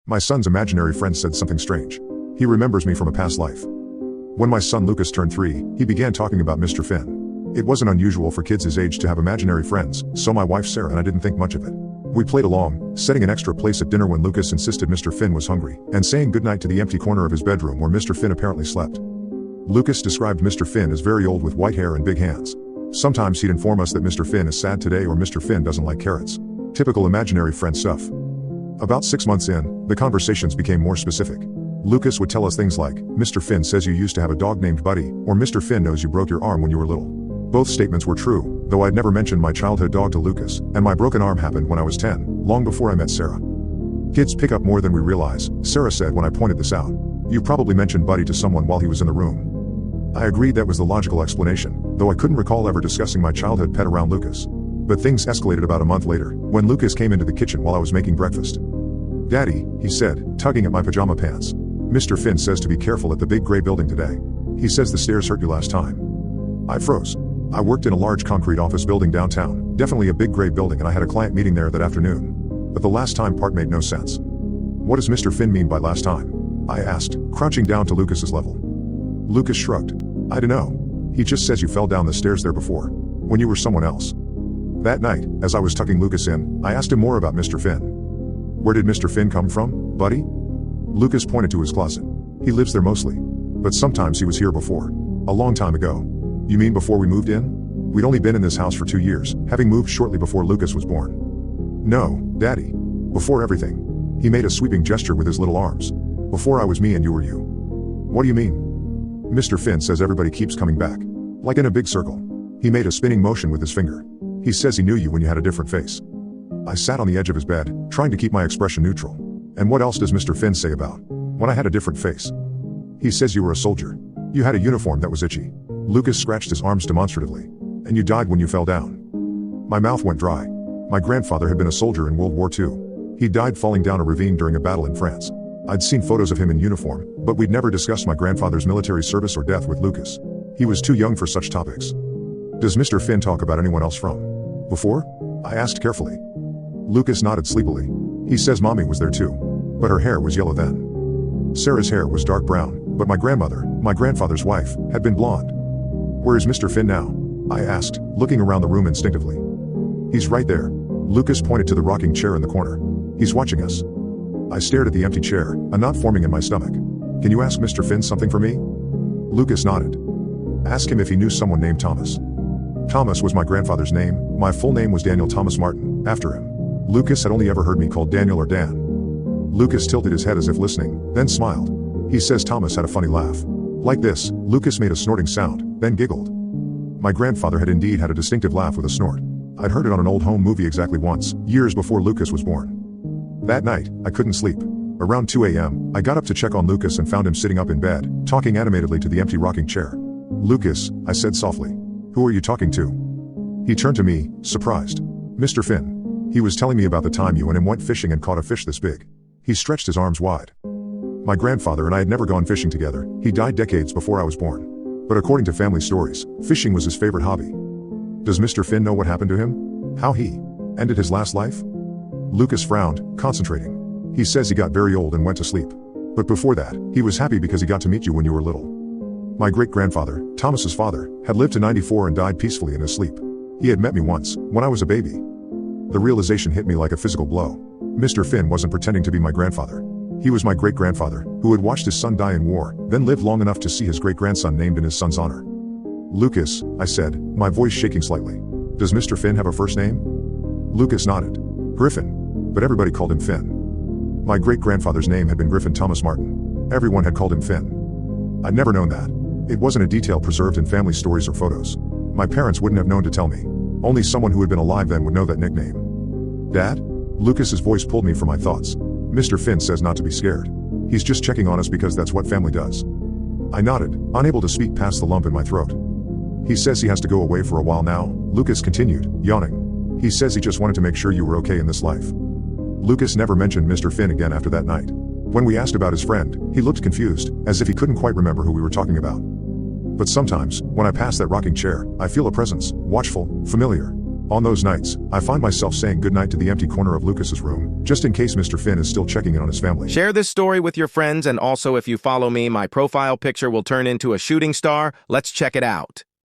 My son's imaginary friend said something strange. He remembers me from a past life. When my son Lucas turned 3, he began talking about Mr. Finn. It wasn't unusual for kids his age to have imaginary friends, so my wife Sarah and I didn't think much of it. We played along, setting an extra place at dinner when Lucas insisted Mr. Finn was hungry, and saying goodnight to the empty corner of his bedroom where Mr. Finn apparently slept. Lucas described Mr. Finn as very old with white hair and big hands. Sometimes he'd inform us that Mr. Finn is sad today or Mr. Finn doesn't like carrots. Typical imaginary friend stuff. About 6 months in, the conversations became more specific. Lucas would tell us things like, Mr. Finn says you used to have a dog named Buddy, or Mr. Finn knows you broke your arm when you were little. Both statements were true, though I'd never mentioned my childhood dog to Lucas, and my broken arm happened when I was 10, long before I met Sarah. Kids pick up more than we realize, Sarah said when I pointed this out. You probably mentioned Buddy to someone while he was in the room. I agreed that was the logical explanation, though I couldn't recall ever discussing my childhood pet around Lucas. But things escalated about a month later, when Lucas came into the kitchen while I was making breakfast. Daddy, he said, tugging at my pajama pants. Mr. Finn says to be careful at the big gray building today. He says the stairs hurt you last time. I froze. I worked in a large concrete office building downtown, definitely a big gray building, and I had a client meeting there that afternoon. But the last time part made no sense. What does Mr. Finn mean by last time? I asked, crouching down to Lucas's level. Lucas shrugged. I dunno. He just says you fell down the stairs there before. When you were someone else. That night, as I was tucking Lucas in, I asked him more about Mr. Finn. Where did Mr. Finn come from, Buddy? Lucas pointed to his closet. He lives there mostly. But sometimes he was here before. A long time ago. You mean before we moved in? We'd only been in this house for 2 years, having moved shortly before Lucas was born. No, Daddy. Before everything. He made a sweeping gesture with his little arms. Before I was me and you were you. What do you mean? Mr. Finn says everybody keeps coming back. Like in a big circle. He made a spinning motion with his finger. He says he knew you when you had a different face. I sat on the edge of his bed, trying to keep my expression neutral. And what else does Mr. Finn say about when I had a different face? He says you were a soldier. You had a uniform that was itchy. Lucas scratched his arms demonstratively. And you died when you fell down. My mouth went dry. My grandfather had been a soldier in World War II. He died falling down a ravine during a battle in France. I'd seen photos of him in uniform, but we'd never discussed my grandfather's military service or death with Lucas. He was too young for such topics. Does Mr. Finn talk about anyone else from before? I asked carefully. Lucas nodded sleepily. He says Mommy was there too. But her hair was yellow then. Sarah's hair was dark brown, but my grandmother, my grandfather's wife, had been blonde. Where is Mr. Finn now? I asked, looking around the room instinctively. He's right there. Lucas pointed to the rocking chair in the corner. He's watching us. I stared at the empty chair, a knot forming in my stomach. Can you ask Mr. Finn something for me? Lucas nodded. Ask him if he knew someone named Thomas. Thomas was my grandfather's name. My full name was Daniel Thomas Martin, after him. Lucas had only ever heard me called Daniel or Dan. Lucas tilted his head as if listening, then smiled. He says Thomas had a funny laugh. Like this. Lucas made a snorting sound, then giggled. My grandfather had indeed had a distinctive laugh with a snort. I'd heard it on an old home movie exactly once, years before Lucas was born. That night, I couldn't sleep. Around 2 a.m., I got up to check on Lucas and found him sitting up in bed, talking animatedly to the empty rocking chair. Lucas, I said softly. Who are you talking to? He turned to me, surprised. Mr. Finn. He was telling me about the time you and him went fishing and caught a fish this big. He stretched his arms wide. My grandfather and I had never gone fishing together. He died decades before I was born. But according to family stories, fishing was his favorite hobby. Does Mr. Finn know what happened to him? How he ended his last life? Lucas frowned, concentrating. He says he got very old and went to sleep. But before that, he was happy because he got to meet you when you were little. My great-grandfather, Thomas's father, had lived to 94 and died peacefully in his sleep. He had met me once, when I was a baby. The realization hit me like a physical blow. Mr. Finn wasn't pretending to be my grandfather. He was my great-grandfather, who had watched his son die in war, then lived long enough to see his great-grandson named in his son's honor. Lucas, I said, my voice shaking slightly. Does Mr. Finn have a first name? Lucas nodded. Griffin. But everybody called him Finn. My great-grandfather's name had been Griffin Thomas Martin. Everyone had called him Finn. I'd never known that. It wasn't a detail preserved in family stories or photos. My parents wouldn't have known to tell me. Only someone who had been alive then would know that nickname. Dad? Lucas's voice pulled me from my thoughts. Mr. Finn says not to be scared. He's just checking on us because that's what family does. I nodded, unable to speak past the lump in my throat. He says he has to go away for a while now, Lucas continued, yawning. He says he just wanted to make sure you were okay in this life. Lucas never mentioned Mr. Finn again after that night. When we asked about his friend, he looked confused, as if he couldn't quite remember who we were talking about. But sometimes, when I pass that rocking chair, I feel a presence, watchful, familiar. On those nights, I find myself saying goodnight to the empty corner of Lucas's room, just in case Mr. Finn is still checking in on his family. Share this story with your friends, and also if you follow me, my profile picture will turn into a shooting star. Let's check it out.